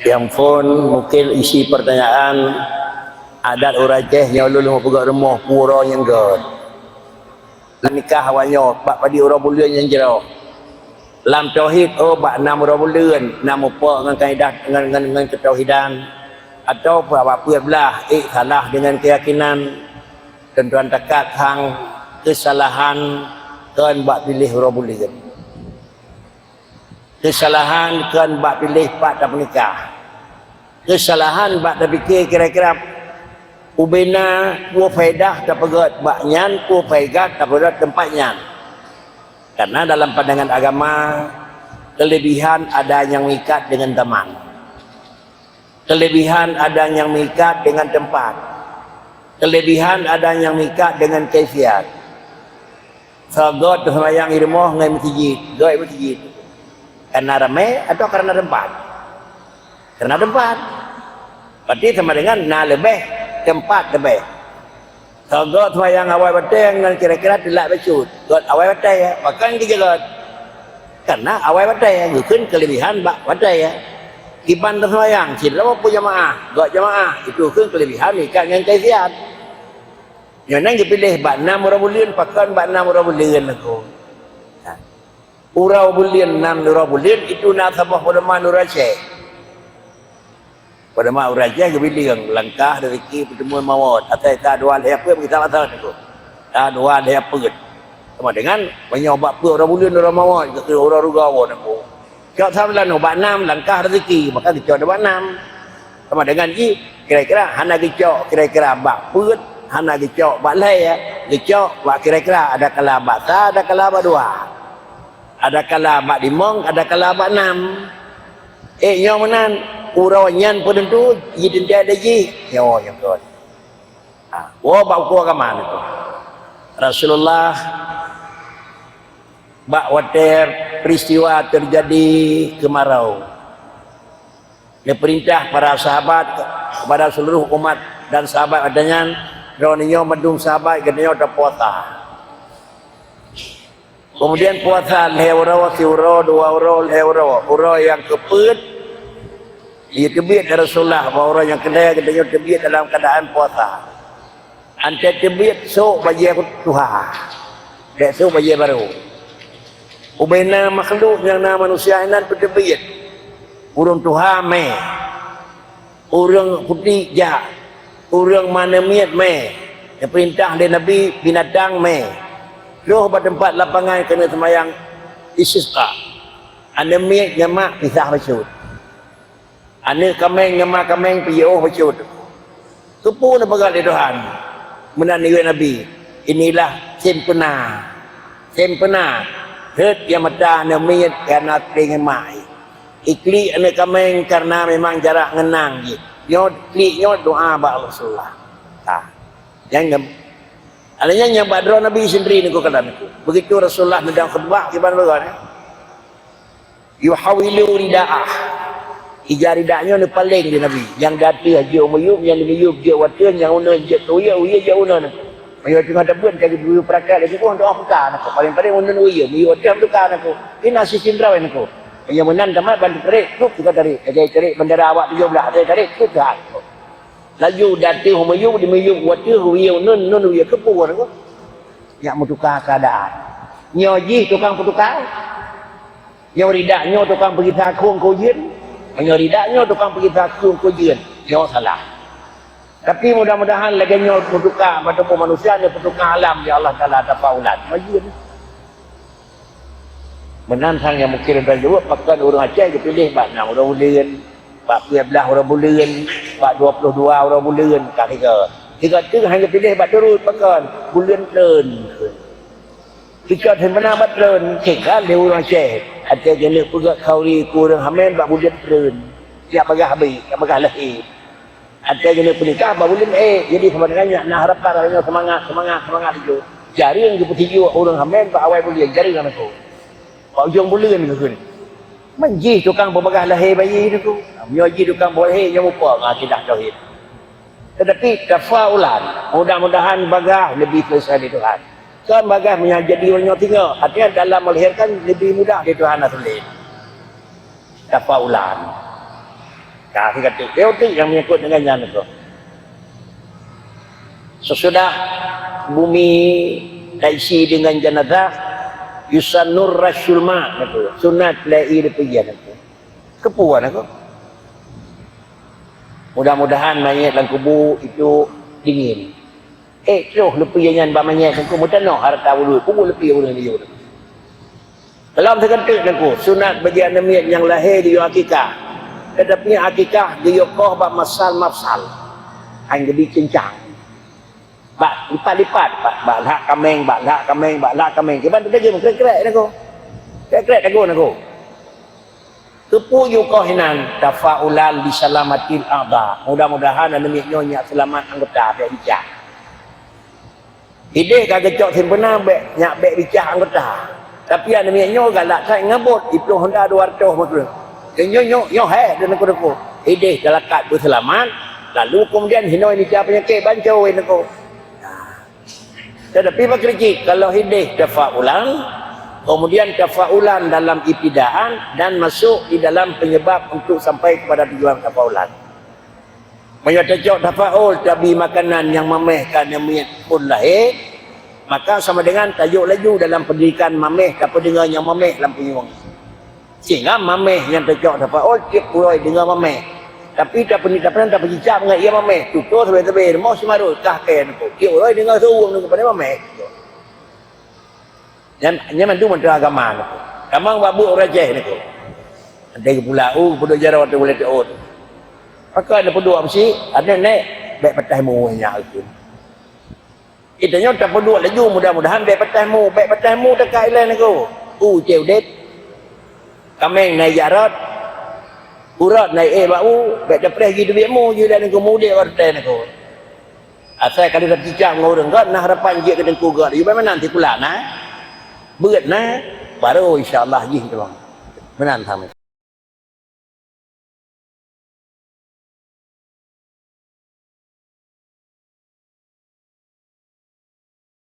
Yang pun mungkin isi pertanyaan adat orang Aceh yang lulu pegak rumah pura yang god. Nikah awalnya bak padi orang bulan yang jero. Lam tauhid bak nam orang bulan, nam apa dengan kaidah dengan ketauhidan atau apa belah salah dengan keyakinan tentuan dekat hang kesalahan kan bak pilih orang bulan. Kesalahan kan bak pilih pak tak menikah. Kesalahan bak tak fikir kira-kira ubena ku faedah tak pegat baknyan ku faigat tak pegat tempatnya. Karena dalam pandangan agama kelebihan ada yang mengikat dengan teman. Kelebihan ada yang mengikat dengan tempat. Kelebihan ada yang mengikat dengan kaifiat. Sagot sembahyang irmoh ngai masjid, doi masjid. Karena ramai atau karena tempat? Karena tempat. Berarti sama dengan lebih tempat lebih. Kalau sembahyang awal batang dengan kira-kira tidak becut. God awal batang ya, bahkan kita God. Karena awal batang ya, bukan kelebihan batang ya. Kiban sembahyang, sila apa jamaah, God jamaah itu kan kelebihan ikan dengan kaifiat. Yang nang dipilih bak 6 orang bulan, pakan bak 6 orang bulan aku. Urau bulan 6 orang bulan itu nasabah pada mana Aceh. Pada mak Aceh ke bilang langkah rezeki pertemuan maut atau tak dua leh apa kita kata tu. Tak dua leh apa gitu. Sama dengan banyak obat apa orang bulan orang maut ke orang rugawan aku. Kau samlan obat 6 langkah rezeki maka kita obat 6. Sama dengan i kira-kira hana gecok kira-kira bak put hana gecok bak leh ya. Gecok bak kira-kira ada kala bak sa ada kala bak 2. Ada kala bak 5, ada kala bak 6. Yang menan urawanyan pun tentu jadi dia ada ji. Yo yang tu. Bak ku ke mana tu? Rasulullah bak water peristiwa terjadi kemarau. Dia perintah para sahabat kepada seluruh umat dan sahabat adanya ronyo medung sahabat katanya ada puasa. Kemudian puasa lewro siuro 2 euro lewro yang keput ia tebiat Rasulullah bahawa orang yang kena katanya tebiat dalam keadaan puasa. Ante tebiat sok bagi Tuhan. Dek sok bagi baru. Ubena makhluk yang nama manusia ini tu tebiat. Urang Tuhan me. Urang putih ja. Urang mana miat me. Yang perintah dari Nabi binatang me. Loh pada tempat lapangan kena sembahyang istisqa. Anda miat nyamak pisah becut. Ane kameng ngema kameng piyo becut. Kepu na bagal Tuhan. Menani Nabi. Inilah sempena. Sempena. Het yang mata ane miat karena pengen mai. Ikli ane kameng karena memang jarak ngenang gitu. Nyot kli nyot doa ba Rasulullah. Yang adanya yang badro Nabi sendiri ni ko kalam itu. Begitu Rasulullah sedang khutbah gimana bagai? Yuhawilu ridaah. Ija ridaknya ni paling di Nabi. Yang dati haji umuyub, yang umuyub dia watan, yang una je uya je una. Mayo tengah debun kali dulu prakal lagi pun doa buka nak. Paling-paling una uya, mayo tiam buka nak. Ini nasi sindraw nak. Yang menan tamat bantu tarik, tu juga tarik. Jadi tarik bendera awak 17 tarik tu dah. Laju dati umuyub di umuyub watan uya nun uya kepu nak. Yang mutukar keadaan. Nyoji tukang putukar. Yang ridaknya tukang pergi takung kojen. Hanya ridaknya tukang pergi takung kojen. Yang salah. Tapi mudah-mudahan lagi nyo bertukar ataupun manusia ni bertukar alam ya Allah Taala tafaulan. Majun. Menantang yang mungkin dan juga pakai orang Aceh dipilih bak 6 orang bulan, bak 12 orang bulan, bak 22 orang bulan kira. Tiga tu hanya pilih bak turut pakai bulan turun. Jika benar bat turun, kira dia orang Aceh. Ada jenis pegak kauri kurang hamen bak bulan turun. Siap bagah habis, siap bagah lahir. Ada jenis penikah bak bulan jadi sebenarnya nak harapan semangat itu. Jari yang diputih orang hamen bak awal bulan jari kan aku. Bak ujung bulan ke kun. Menji tukang berbagah lahir bayi itu. Menyoji tukang boleh yang lupa akidah tauhid. Tetapi tafaulan, mudah-mudahan bagah lebih selesai di Tuhan. Kan bagah menjadi orang tinggal, artinya dalam melahirkan lebih mudah di Tuhan asli. Tafaulan. Kafir kata, itu yang mengikut dengan yang itu. Sesudah bumi terisi dengan jenazah, yusanur rasulma, sunat lai depian itu. Kepuan aku. Mudah-mudahan mayat dalam kubur itu dingin. Terus lepi yang bak mayat aku mutanok harta ulu, kubur lepi ulu dia. Dalam seketik aku, sunat bagi anak mayat yang lahir di akikah. Tetapi akikah dia koh bak masal-masal. Hang jadi kencang. Bak lipat-lipat, bak lak kameng, bak lak kameng, bak lak kameng. Kiban tu dia krek-krek aku. Krek-krek aku. Kepu yu kohinan tafaulan bisalamatil a'dha. Mudah-mudahan anda nyonya selamat anggota bek bicah. Ide kagak cok sempena bek nyak bek bicah anggota. Tapi anda nyo galak sai ngabot itu Honda 200 makro. Nyo dan aku. Ide dalakat berselamat. Lalu kemudian hinoi ni siapa penyakit bancau aku. Tetapi berkecik kalau hidih tafaulan, kemudian tafaulan dalam ibtidaan dan masuk di dalam penyebab untuk sampai kepada tujuan tafaulan. Menyata cok tafaul tapi makanan yang memehkan yang pun lahir, maka sama dengan tajuk laju dalam pendidikan mameh tak dengar yang mameh dalam penyuang. Sehingga mameh yang tercok tafaul tiap pulai dengar mameh. Tapi tak pernah tak bercakap dengan ia mameh. Tutur sampai mau semarut kahken aku. Tiap pulai dengar suruh kepada mameh. Nyaman tu mentera agama aku. Kamang babu rajah aku. Ada pula bodoh jarawat tu boleh teot. Maka ada pedua mesti ada naik baik petahmu nya aku. Itanya tak pedua laju mudah-mudahan baik petahmu dekat island aku. Ceudet. Kameng naik jarat. Urat naik bau baik dapres gitu biakmu je dan aku mudik warten aku. Asal kalau dah cicak ngoreng kan nah harapan je ke dengku gak. You memang nanti pula nah. Berat nah baru insya-Allah je tu. Menantang.